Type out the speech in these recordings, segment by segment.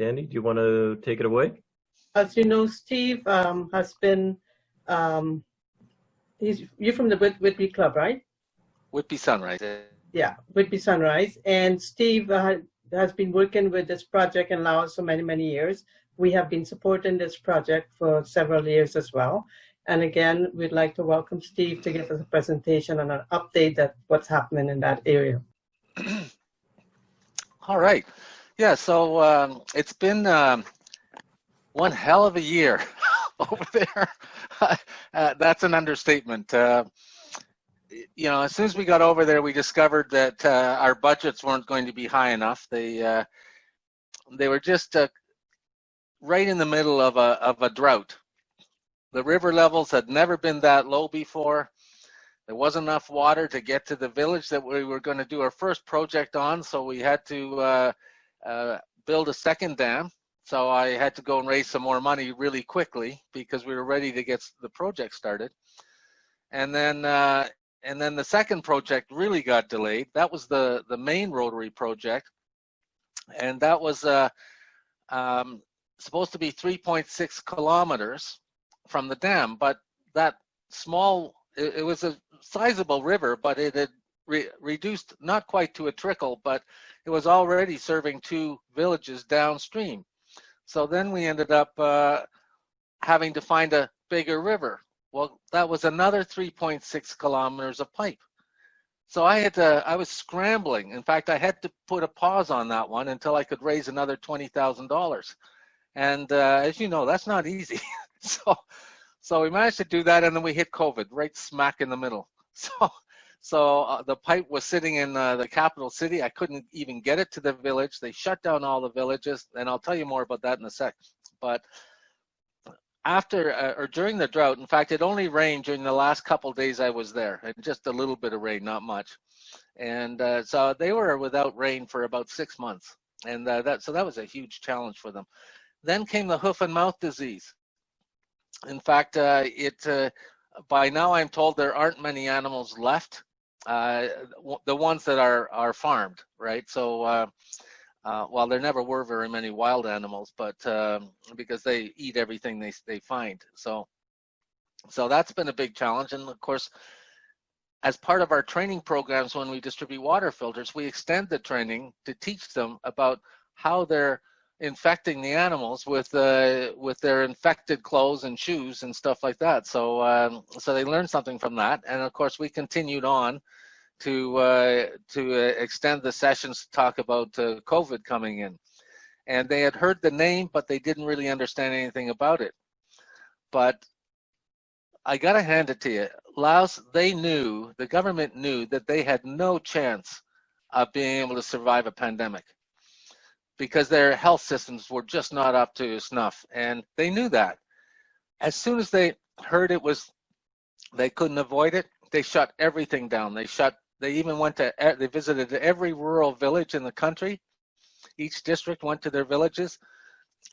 Danny, do you want to take it away? As you know, Steve has been, you're from the Whitby Club, right? Whitby Sunrise. Yeah, Whitby Sunrise. And Steve has been working with this project in Laos for many, many years. We have been supporting this project for several years as well. And again, we'd like to welcome Steve to give us a presentation and an update that what's happening in that area. All right. Yeah, so it's been one hell of a year over there. That's an understatement. You know, as soon as we got over there, we discovered that our budgets weren't going to be high enough. They were just right in the middle of a drought. The river levels had never been that low before. There wasn't enough water to get to the village that we were going to do our first project on, so we had to build a second dam. So I had to go and raise some more money really quickly because we were ready to get the project started. And then the second project really got delayed. That was the main Rotary project, and that was supposed to be 3.6 kilometers from the dam, but that small, it was a sizable river, but it had reduced not quite to a trickle, but it was already serving 2 villages downstream. So then we ended up having to find a bigger river. Well, that was another 3.6 kilometers of pipe. So I was scrambling. In fact, I had to put a pause on that one until I could raise another $20,000. And as you know, that's not easy. So we managed to do that, and then we hit COVID right smack in the middle. So the pipe was sitting in the capital city. I couldn't even get it to the village. They shut down all the villages, and I'll tell you more about that in a sec. But after or during the drought, in fact, it only rained during the last couple days I was there, and just a little bit of rain, not much. And so they were without rain for about 6 months, and that was a huge challenge for them. Then came the hoof and mouth disease. In fact, by now I'm told there aren't many animals left, the ones that are farmed, right? So well, there never were very many wild animals, but because they eat everything they find. So that's been a big challenge. And of course, as part of our training programs, when we distribute water filters, we extend the training to teach them about how they're infecting the animals with their infected clothes and shoes and stuff like that. So they learned something from that. And of course, we continued on to extend the sessions to talk about COVID coming in. And they had heard the name, but they didn't really understand anything about it. But I gotta hand it to you, Laos, the government knew that they had no chance of being able to survive a pandemic, because their health systems were just not up to snuff, and they knew that. As soon as they heard they couldn't avoid it, they shut everything down. They even they visited every rural village in the country. Each district went to their villages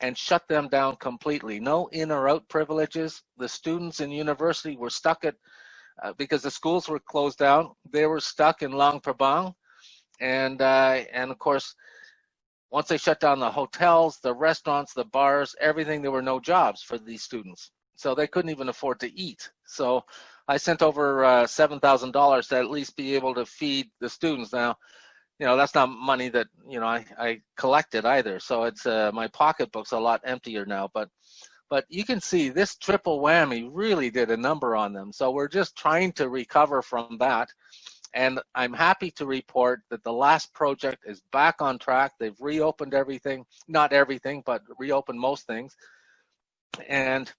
and shut them down completely. No in or out privileges. The students in university were stuck because the schools were closed down. They were stuck in Luang Prabang, and of course, once they shut down the hotels, the restaurants, the bars, everything, there were no jobs for these students. So they couldn't even afford to eat. So I sent over $7,000 to at least be able to feed the students. Now, you know, that's not money that, you know, I collected either. So it's my pocketbook's a lot emptier now. But you can see this triple whammy really did a number on them. So we're just trying to recover from that. And I'm happy to report that the last project is back on track. They've reopened everything, not everything, but reopened most things. And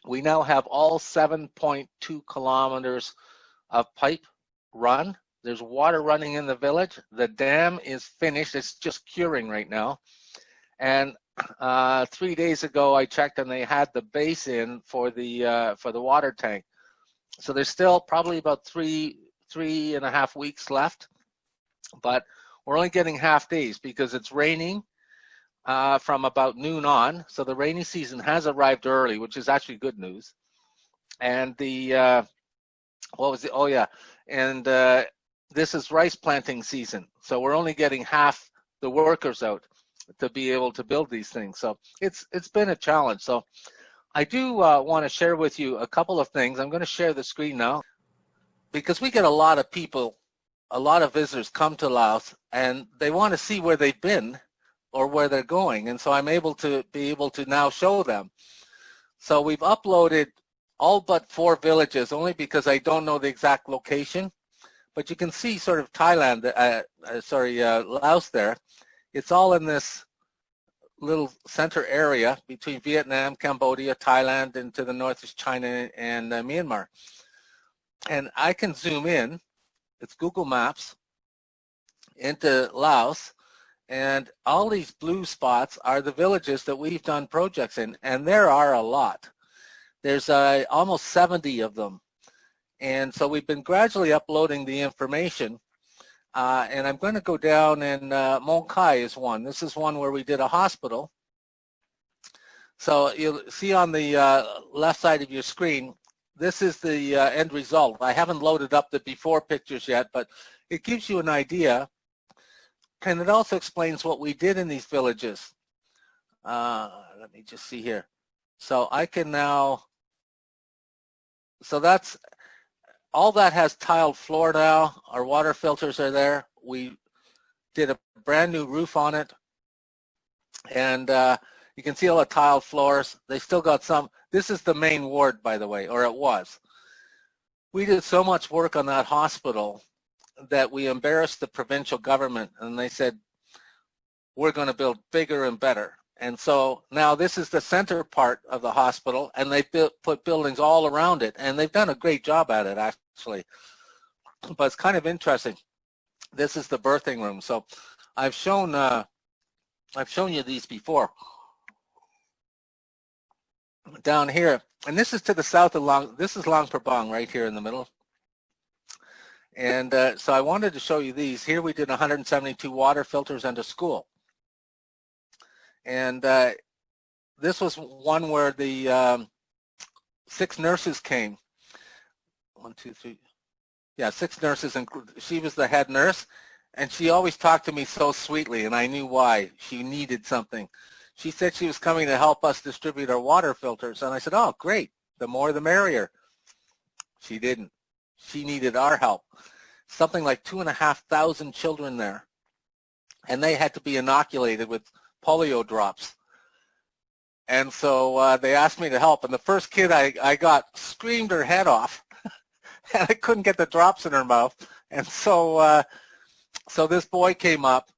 we now have all 7.2 kilometers of pipe run. There's water running in the village. The dam is finished. It's just curing right now. And 3 days ago, I checked, and they had the base in for the water tank. So there's still probably about 3.5 weeks left, but we're only getting half days because it's raining from about noon on. So the rainy season has arrived early, which is actually good news. And this is rice planting season. So we're only getting half the workers out. to be able to build these things. So it's been a challenge. So I do want to share with you a couple of things. I'm going to share the screen now because we get a lot of people, a lot of visitors come to Laos and they want to see where they've been or where they're going. And so I'm able to now show them. So we've uploaded all but 4 villages only because I don't know the exact location. But you can see sort of Thailand, Laos there. It's all in this little center area between Vietnam, Cambodia, Thailand, and to the north is China and Myanmar. And I can zoom in, it's Google Maps, into Laos, and all these blue spots are the villages that we've done projects in, and there are a lot. There's almost 70 of them. And so we've been gradually uploading the information. And I'm going to go down, and Mong Khai is one. This is one where we did a hospital. So you'll see on the left side of your screen, this is the end result. I haven't loaded up the before pictures yet, but it gives you an idea. And it also explains what we did in these villages. Let me just see here. So I can now, so that's, all that has tiled floor now. Our water filters are there. We did a brand new roof on it. And you can see all the tiled floors. They still got some. This is the main ward, by the way, or it was. We did so much work on that hospital that we embarrassed the provincial government, and they said, we're going to build bigger and better. And so now this is the center part of the hospital, and they put buildings all around it, and they've done a great job at it, actually. But it's kind of interesting. This is the birthing room. So I've shown you these before. Down here, and this is to the south of this is Luang Prabang right here in the middle. And so I wanted to show you these. Here we did 172 water filters and a school. And this was one where the 6 nurses came. 1, 2, 3. Yeah, 6 nurses, and she was the head nurse. And she always talked to me so sweetly, and I knew why. She needed something. She said she was coming to help us distribute our water filters. And I said, oh, great. The more the merrier. She didn't. She needed our help. Something like 2,500 children there. And they had to be inoculated with polio drops. And so they asked me to help. And the first kid I got screamed her head off. And I couldn't get the drops in her mouth. And so, so this boy came up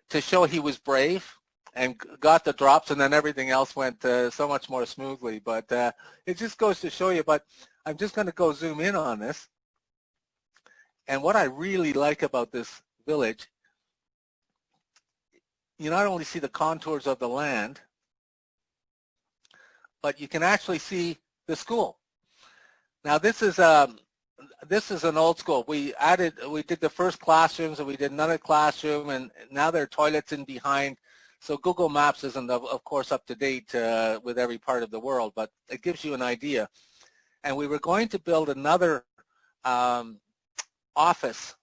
to show he was brave and got the drops, and then everything else went so much more smoothly. But it just goes to show you. But I'm just going to go zoom in on this. And what I really like about this village, you not only see the contours of the land, but you can actually see the school. Now this is an old school. We did the first classrooms, and we did another classroom, and now there are toilets in behind. So Google Maps isn't, of course, up to date with every part of the world, but it gives you an idea. And we were going to build another office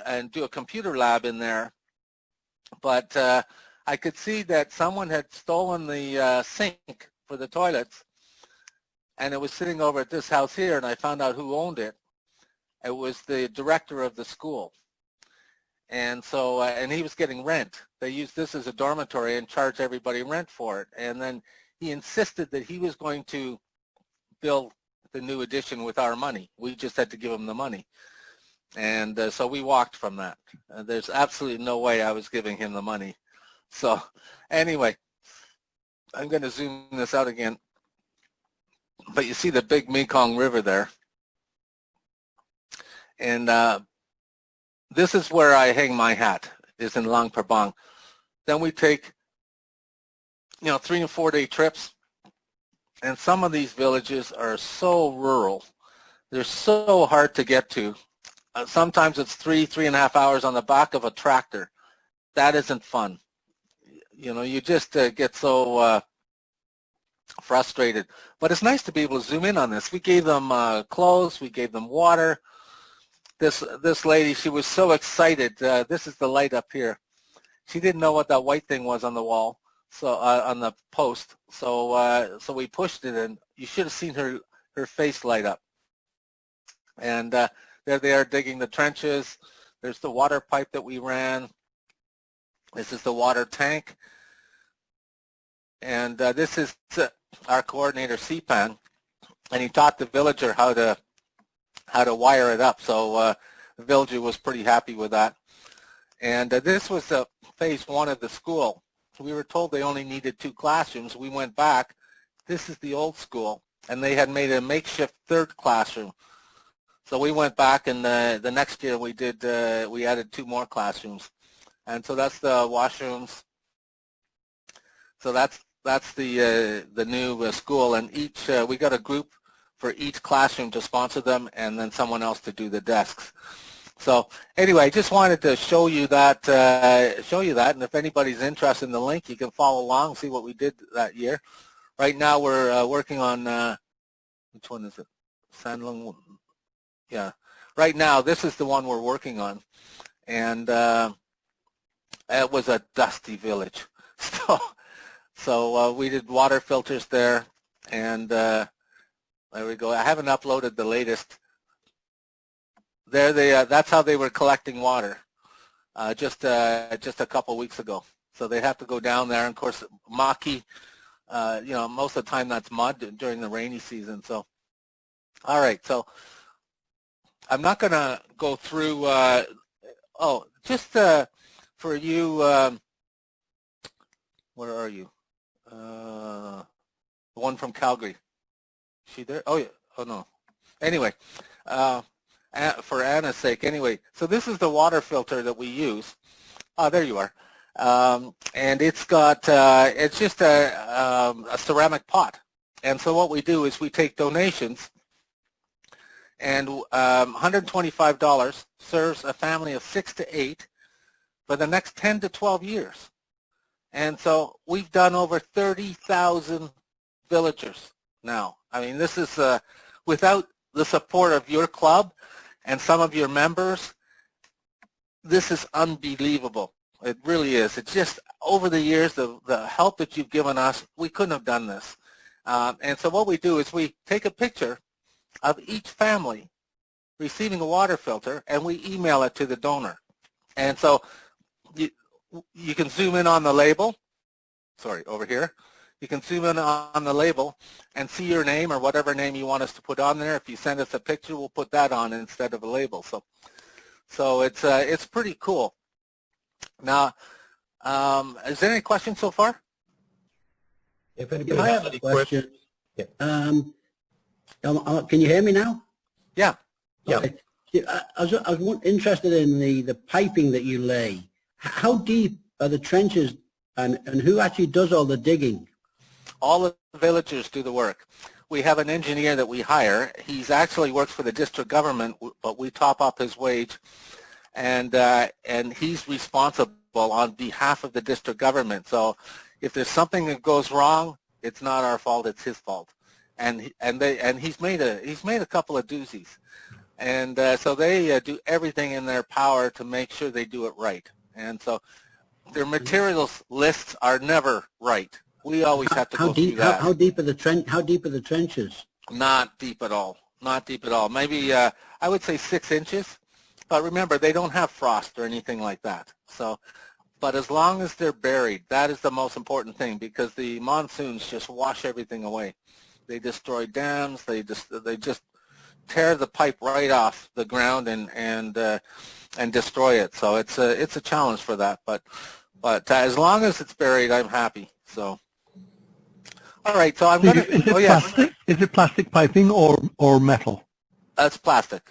and do a computer lab in there, but I could see that someone had stolen the sink for the toilets, and it was sitting over at this house here, and I found out who owned it. It was the director of the school. And so, and he was getting rent. They used this as a dormitory and charged everybody rent for it. And then he insisted that he was going to build the new addition with our money. We just had to give him the money. And so we walked from that. There's absolutely no way I was giving him the money. So anyway, I'm going to zoom this out again. But you see the big Mekong River there. And this is where I hang my hat, is in Luang Prabang. Then we take, 3 and 4 day trips. And some of these villages are so rural. They're so hard to get to. Sometimes it's 3.5 hours on the back of a tractor. That isn't fun. You just get so frustrated. But it's nice to be able to zoom in on this. We gave them clothes. We gave them water. This lady, she was so excited. This is the light up here. she didn't know what that white thing was on the wall, so on the post. So so we pushed it, and you should have seen her face light up. And there they are digging the trenches. There's the water pipe that we ran. This is the water tank. And this is our coordinator, CPAN, and he taught the villager how to wire it up. So the villager was pretty happy with that. And this was phase one of the school. We were told they only needed 2 classrooms. We went back. This is the old school, and they had made a makeshift 3rd classroom. So we went back, and the next year we did we added 2 more classrooms, and so that's the washrooms. So that's the new school, and each we got a group for each classroom to sponsor them, and then someone else to do the desks. So anyway, I just wanted to show you that, and if anybody's interested in the link, you can follow along, see what we did that year. Right now we're working on which one is it? Sandlung. Yeah, right now this is the one we're working on, and it was a dusty village. So we did water filters there, and there we go. I haven't uploaded the latest. There they that's how they were collecting water just a couple weeks ago. So they have to go down there, and of course maki, you know, most of the time that's mud during the rainy season. So all right, so I'm not going to go through, oh, just for you, where are you? The one from Calgary. Is she there? Oh, yeah. Oh, no. Anyway, for Anna's sake, anyway, so this is the water filter that we use. Oh, there you are. And it's got, it's just a ceramic pot. And so what we do is we take donations, and $125 serves a family of 6 to 8 for the next 10 to 12 years. And so we've done over 30,000 villagers now. I mean, this is without the support of your club and some of your members, this is unbelievable. It really is. It's just over the years, the help that you've given us, we couldn't have done this. And so what we do is we take a picture of each family receiving a water filter, and we email it to the donor. And so you can zoom in on the label. Sorry, over here. You can zoom in on the label and see your name or whatever name you want us to put on there. If you send us a picture, we'll put that on instead of a label. So it's pretty cool. Now, is there any questions so far? If anybody I has have a any question. Yeah. Can you hear me now? Yeah. Yeah. Okay. I was interested in the piping that you lay. How deep are the trenches, and who actually does all the digging? All the villagers do the work. We have an engineer that we hire. He's actually works for the district government, but we top up his wage, and he's responsible on behalf of the district government. So if there's something that goes wrong, it's not our fault, it's his fault. And he's made a couple of doozies. And so they do everything in their power to make sure they do it right. And so their materials lists are never right. We always have to go through that. How deep are the trenches? Not deep at all. Not deep at all. Maybe I would say 6 inches. But remember, they don't have frost or anything like that. So, but as long as they're buried, that is the most important thing, because the monsoons just wash everything away. They destroy dams. They just tear the pipe right off the ground and destroy it. So it's a challenge for that. But as long as it's buried, I'm happy. So. All right, so I'm going to... Plastic? Is it plastic piping or metal? It's plastic.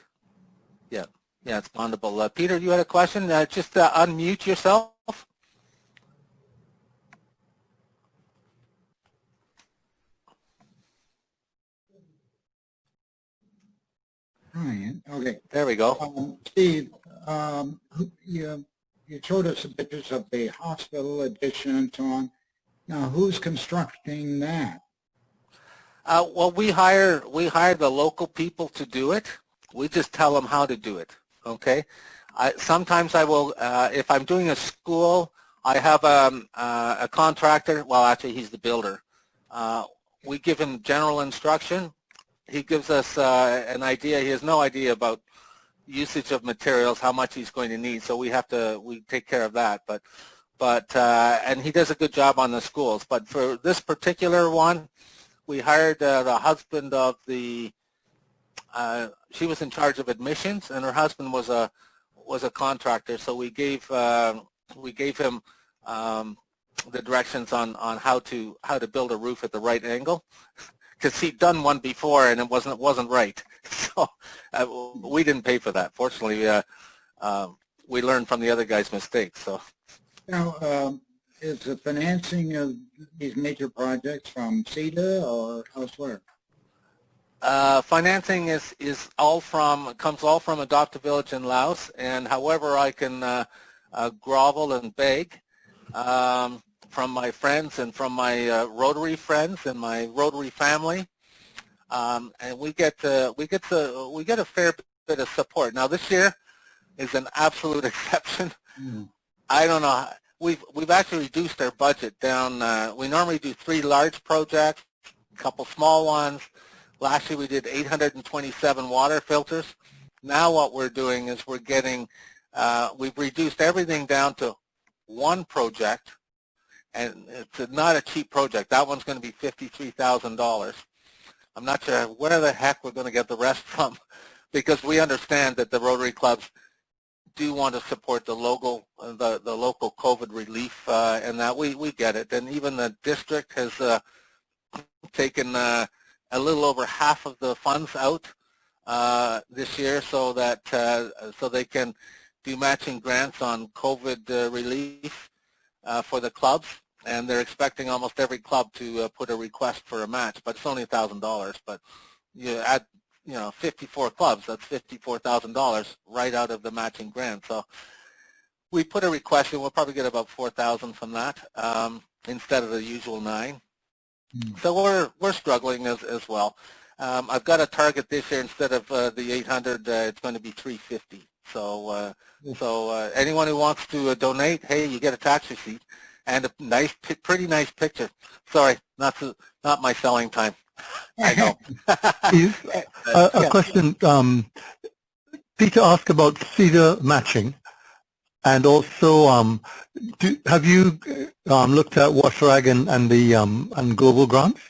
Yeah, yeah, it's bondable. Peter, you had a question? Just unmute yourself. Ryan, okay. There we go. Steve, you showed us some pictures of the hospital addition and so on. Now, who's constructing that? Well, we hire the local people to do it. We just tell them how to do it. Okay. Sometimes I will, if I'm doing a school I have a contractor. Well, actually, he's the builder. We give him general instruction. He gives us an idea. He has no idea about usage of materials, how much he's going to need. So we take care of that. And he does a good job on the schools. But for this particular one, we hired the husband of the. She was in charge of admissions, and her husband was a contractor. So we gave him the directions on how to build a roof at the right angle, because he'd done one before and it wasn't right. So we didn't pay for that. Fortunately, we learned from the other guy's mistakes. So Now, is the financing of these major projects from CETA or elsewhere? financing comes all from Adopt a Village in Laos, and however I can grovel and beg from my friends and from my Rotary friends and my Rotary family, and we get a fair bit of support. Now this year is an absolute exception. I don't know. We've actually reduced our budget down. We normally do 3 large projects, a couple small ones. Last year we did 827 water filters. Now what we're doing is we've reduced everything down to 1 project, and it's not a cheap project. That one's going to be $53,000. I'm not sure where the heck we're going to get the rest from, because we understand that the Rotary clubs do want to support the local COVID relief, and that we get it. And even the district has taken a little over half of the funds out this year, so that so they can do matching grants on COVID relief for the clubs. And they're expecting almost every club to put a request for a match, but it's only $1,000. But you add 54 clubs, that's $54,000 right out of the matching grant. So we put a request in. We'll probably get about $4,000 from that instead of the usual $9,000. So we're struggling as well. I've got a target this year. Instead of the 800, it's going to be 350. So anyone who wants to donate, hey, you get a tax receipt and a pretty nice picture. Sorry, not my selling time. I know. A question. Peter asked about cedar matching, and also have you looked at WashRag and global grants?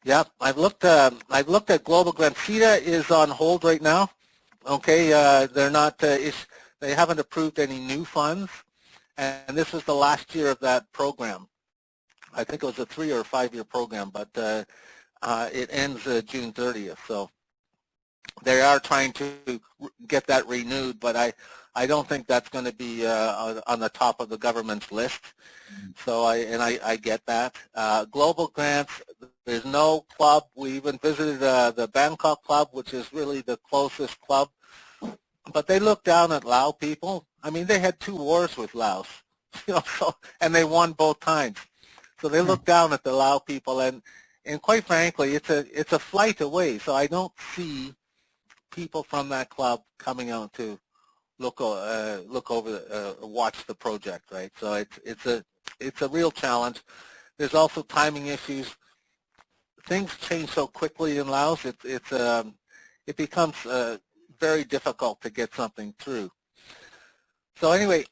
Yeah, I've looked at global grants. CETA is on hold right now. Okay, they're not. They haven't approved any new funds, and this was the last year of that program. I think it was a 3 or 5 year program, but it ends June 30th. So they are trying to get that renewed, but I don't think that's going to be on the top of the government's list. So I get that. Global grants, there's no club. We even visited the Bangkok club, which is really the closest club. But they look down at Lao people. I mean, they had 2 wars with Laos, and they won both times. So they look down at the Lao people, and quite frankly, it's a flight away. So I don't see people from that club coming out to look over, watch the project, right? So it's a real challenge. There's also timing issues. Things change so quickly in Laos. It becomes very difficult to get something through. So anyway,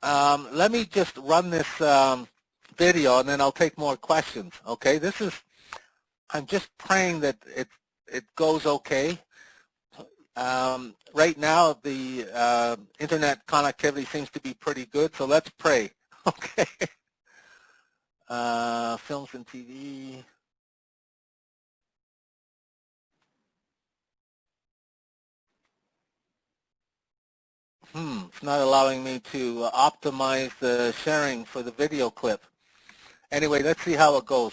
let me just run this video, and then I'll take more questions. Okay, I'm just praying that it goes okay. Right now, the internet connectivity seems to be pretty good, so let's pray. Okay. Films and TV. It's not allowing me to optimize the sharing for the video clip. Anyway, let's see how it goes.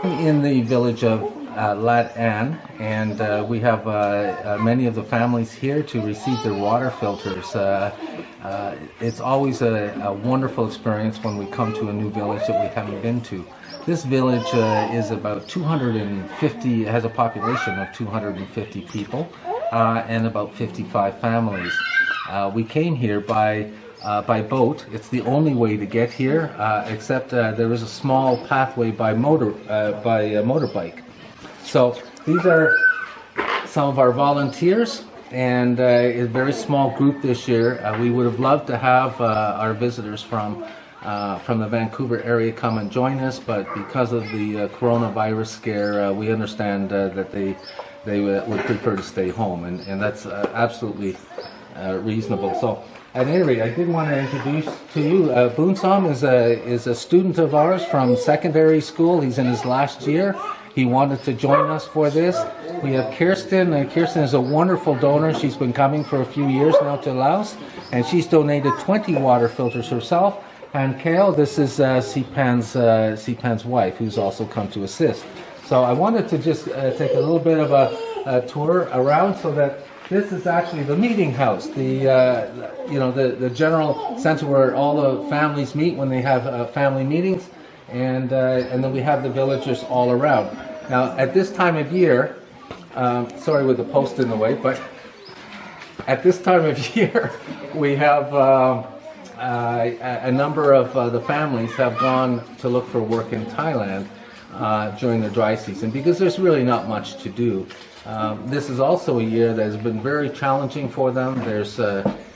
In the village of Lat An, and we have many of the families here to receive their water filters. It's always a wonderful experience when we come to a new village that we haven't been to. This village is about 250, has a population of 250 people and about 55 families. We came here by boat. It's the only way to get here, except there is a small pathway by motorbike. So these are some of our volunteers, and a very small group this year. We would have loved to have our visitors from the Vancouver area come and join us, but because of the coronavirus scare, we understand that they would prefer to stay home, and that's absolutely reasonable. So, at any rate, I did want to introduce to you, Boonsam is a student of ours from secondary school. He's in his last year. He wanted to join us for this. We have Kirsten, and Kirsten is a wonderful donor. She's been coming for a few years now to Laos, and she's donated 20 water filters herself. And Kale, this is Sipan's wife, who's also come to assist. So I wanted to just take a little bit of a tour around, so that this is actually the meeting house, the general center where all the families meet when they have family meetings, and then we have the villagers all around. Now, at this time of year, sorry with the post in the way, but at this time of year, we have a number of the families have gone to look for work in Thailand during the dry season, because there's really not much to do. This is also a year that has been very challenging for them.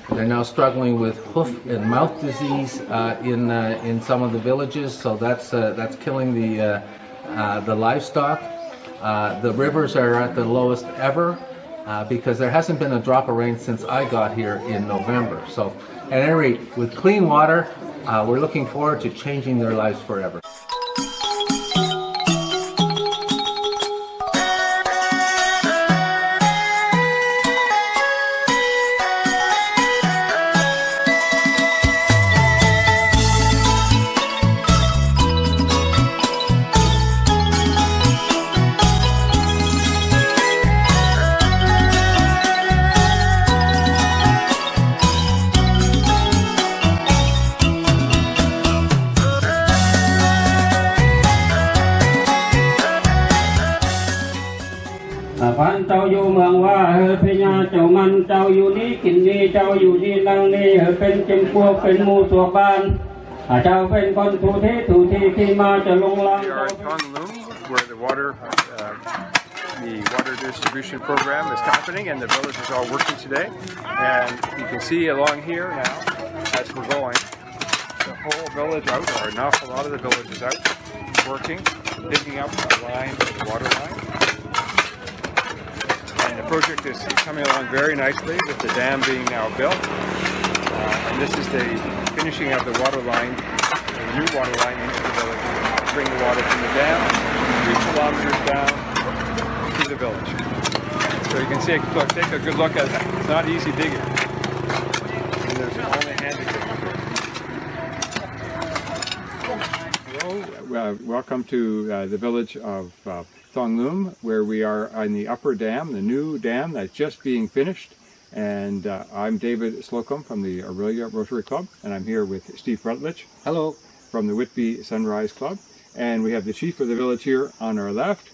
They're now struggling with hoof and mouth disease in some of the villages, so that's killing the livestock. The rivers are at the lowest ever because there hasn't been a drop of rain since I got here in November. So, at any rate, with clean water, we're looking forward to changing their lives forever. Where the water distribution program is happening, and the village is all working today. And you can see along here now, as we're going, the whole village out, or an awful lot of the village is out, working, digging up a line, the water line. And the project is coming along very nicely, with the dam being now built. And this is the finishing of the water line, the new water line into the village, to bring the water from the dam 3 kilometers down to the village. So you can see, take a good look at that. It's not easy digging. And there's only a hand to dig. Hello, welcome to the village of Thong Loom, where we are on the upper dam, the new dam that's just being finished. And I'm David Slocum from the Aurelia Rotary Club, and I'm here with Steve Rutledge. Hello. From the Whitby Sunrise Club. And we have the chief of the village here on our left.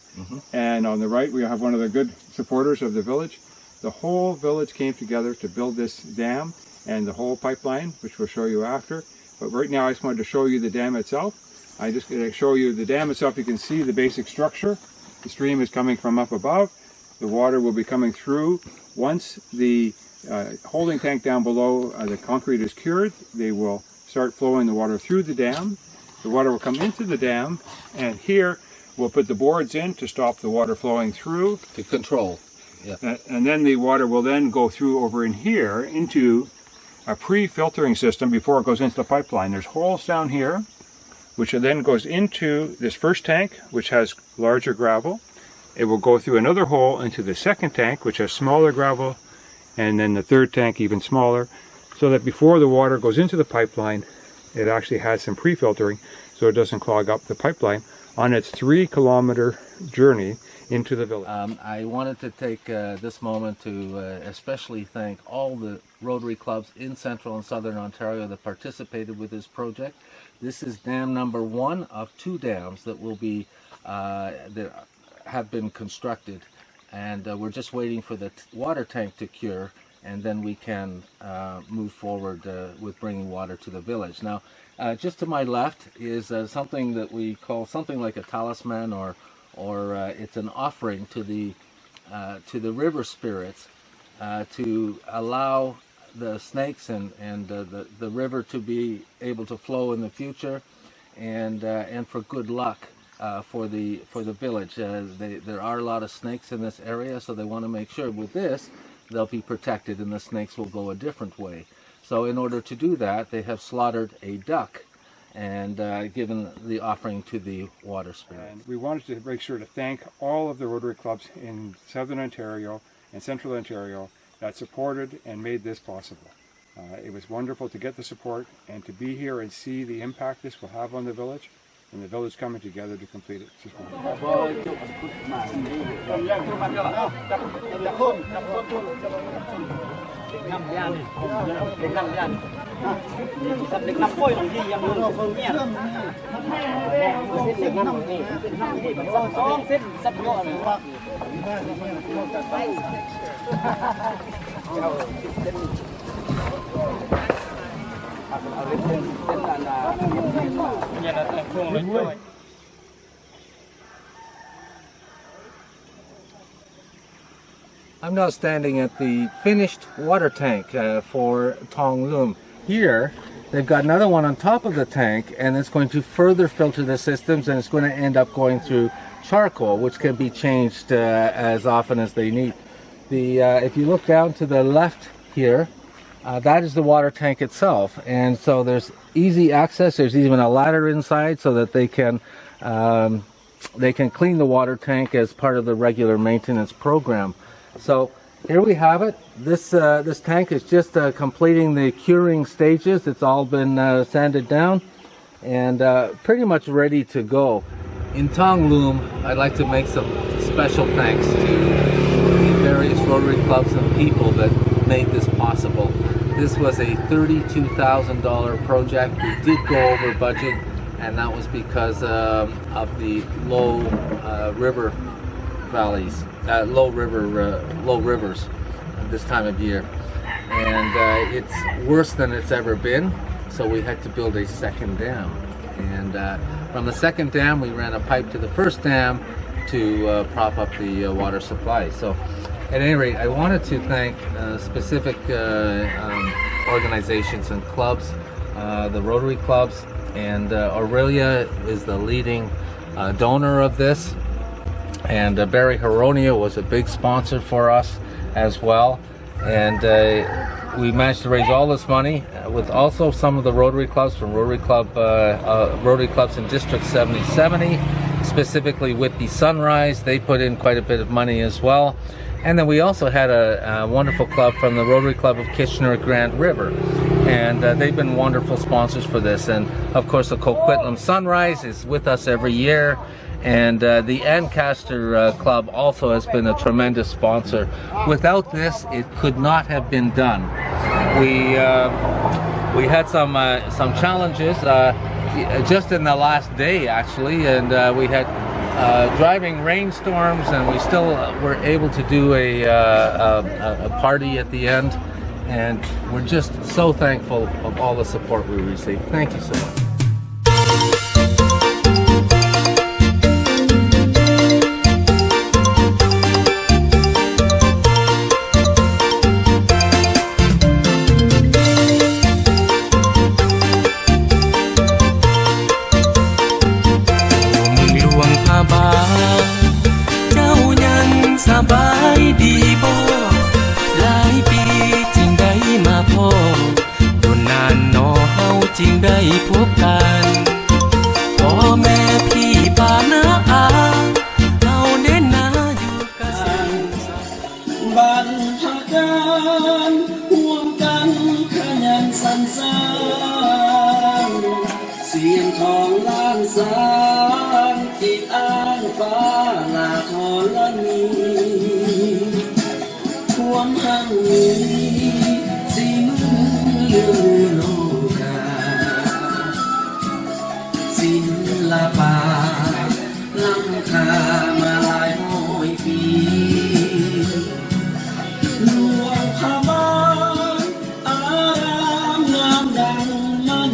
And on the right, we have one of the good supporters of the village. The whole village came together to build this dam and the whole pipeline, which we'll show you after. But right now, I just wanted to show you the dam itself. I'm just going to show you the dam itself. You can see the basic structure. The stream is coming from up above. The water will be coming through. Once the holding tank down below, the concrete is cured, they will start flowing the water through the dam. The water will come into the dam, and here we'll put the boards in to stop the water flowing through. To control. Yeah. And then the water will then go through over in here into a pre-filtering system before it goes into the pipeline. There's holes down here, which then goes into this first tank, which has larger gravel. It will go through another hole into the second tank, which has smaller gravel, and then the third tank even smaller, so that before the water goes into the pipeline, it actually has some pre-filtering so it doesn't clog up the pipeline. on its 3-kilometer journey into the village. I wanted to take this moment to especially thank all the Rotary clubs in Central and Southern Ontario that participated with this project. This is dam number 1 of 2 dams that will be that have been constructed, and we're just waiting for the water tank to cure, and then we can move forward with bringing water to the village. Now, just to my left is something that we call something like a talisman, or it's an offering to the river spirits to allow the snakes and the river to be able to flow in the future, and for good luck for the village. There are a lot of snakes in this area, so they want to make sure with this they'll be protected and the snakes will go a different way. So in order to do that, they have slaughtered a duck and given the offering to the water spirit. And we wanted to make sure to thank all of the Rotary clubs in Southern Ontario and Central Ontario that supported and made this possible. It was wonderful to get the support and to be here and see the impact this will have on the village, and the village coming together to complete it. I'm now standing at the finished water tank for Tong Loom. Here, they've got another one on top of the tank, and it's going to further filter the systems, and it's going to end up going through charcoal, which can be changed as often as they need. If you look down to the left here, that is the water tank itself, and so there's easy access. There's even a ladder inside so that they can clean the water tank as part of the regular maintenance program. So here we have it. This tank is just completing the curing stages. It's all been sanded down and pretty much ready to go. In Tong Loom, I'd like to make some special thanks to the various Rotary clubs and people that made this possible. This was a $32,000 project. We did go over budget, and that was because of the low river valleys, low rivers this time of year, and it's worse than it's ever been. So we had to build a second dam, and from the second dam we ran a pipe to the first dam to prop up the water supply. So at any rate, I wanted to thank specific organizations and clubs, the Rotary clubs, and Aurelia is the leading donor of this, and Barry Haronia was a big sponsor for us as well, and we managed to raise all this money with also some of the Rotary clubs from Rotary clubs in District 7070, specifically Whitby Sunrise. They put in quite a bit of money as well. And then we also had a wonderful club from the Rotary Club of Kitchener Grand River, and they've been wonderful sponsors for this. And of course the Coquitlam Sunrise is with us every year, and the Ancaster Club also has been a tremendous sponsor. Without this, it could not have been done. We had some challenges just in the last day actually, and we had driving rainstorms, and we still were able to do a party at the end, and we're just so thankful of all the support we received. Thank you so much.เจ้ายังสบายดีบ่หลายปีจึงได้มาพ้อโดนนานหนอเฮาจึงได้พบกันพ่อแม่พี่ป้าน้าอาเฮาเน้นนาอยู่กันบรรพการร่วมกันขยันสรรสร้างเสียงของล้านสาร ฟ้าหลากอลนีความหังนี้สีมือโลกาศิลปะล้ำค่ามาหลายร้อยปีหลวงพระบางอารามงามดังมัน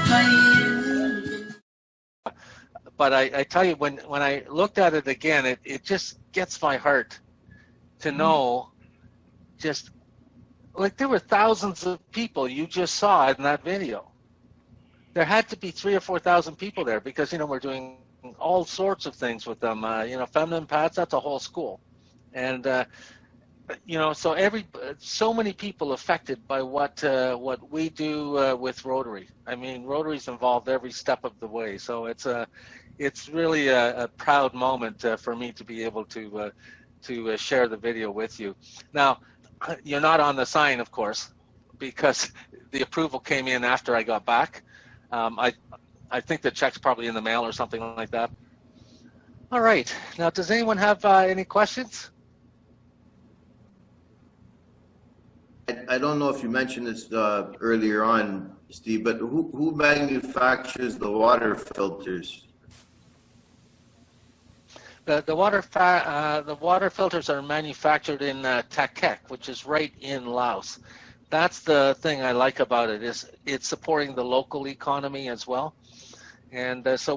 ให้ But I tell you, when I looked at it again, it just gets my heart to know just like there were thousands of people you just saw in that video. There had to be 3,000 or 4,000 people there because, you know, we're doing all sorts of things with them. You know, feminine pads, that's a whole school. And, you know, so many people affected by what we do with Rotary. I mean, Rotary's involved every step of the way. So it's really a proud moment for me to be able to share the video with you. Now, you're not on the sign, of course, because the approval came in after I got back. I think the check's probably in the mail or something like that. All right. Now, does anyone have any questions? I don't know if you mentioned this earlier on, Steve, but who manufactures the water filters? The water filters are manufactured in Takek, which is right in Laos. That's the thing I like about it, is it's supporting the local economy as well. And so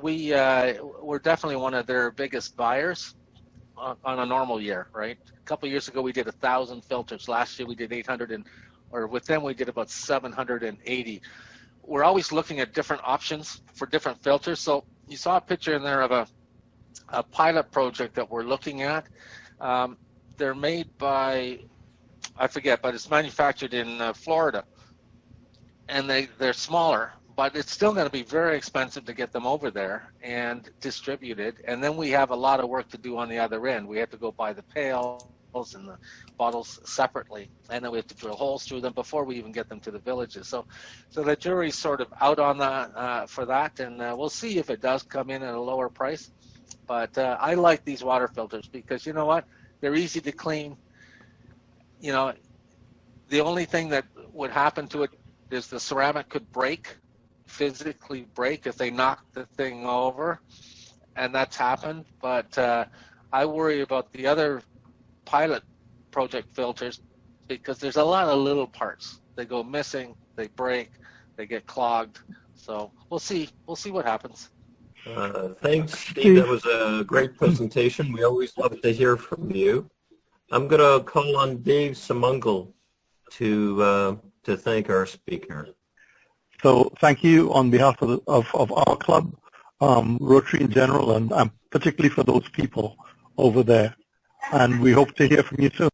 we're definitely one of their biggest buyers on a normal year, right? A couple of years ago we did 1,000 filters. Last year we did 800, or with them we did about 780. We're always looking at different options for different filters. So you saw a picture in there of a pilot project that we're looking at. They're made by, I forget, but it's manufactured in Florida, and they're smaller, but it's still going to be very expensive to get them over there and distributed. And then we have a lot of work to do on the other end. We have to go buy the pails and the bottles separately, and then we have to drill holes through them before we even get them to the villages. So the jury's sort of out on that for that, and we'll see if it does come in at a lower price. But I like these water filters because, you know what, they're easy to clean. You know, the only thing that would happen to it is the ceramic could break, physically break, if they knock the thing over, and that's happened. But I worry about the other pilot project filters because there's a lot of little parts. They go missing, they break, they get clogged. So we'll see what happens. Thanks, Steve. That was a great presentation. We always love to hear from you. I'm going to call on Dave Simungal to thank our speaker. So thank you on behalf of our club, Rotary in general, and particularly for those people over there. And we hope to hear from you soon.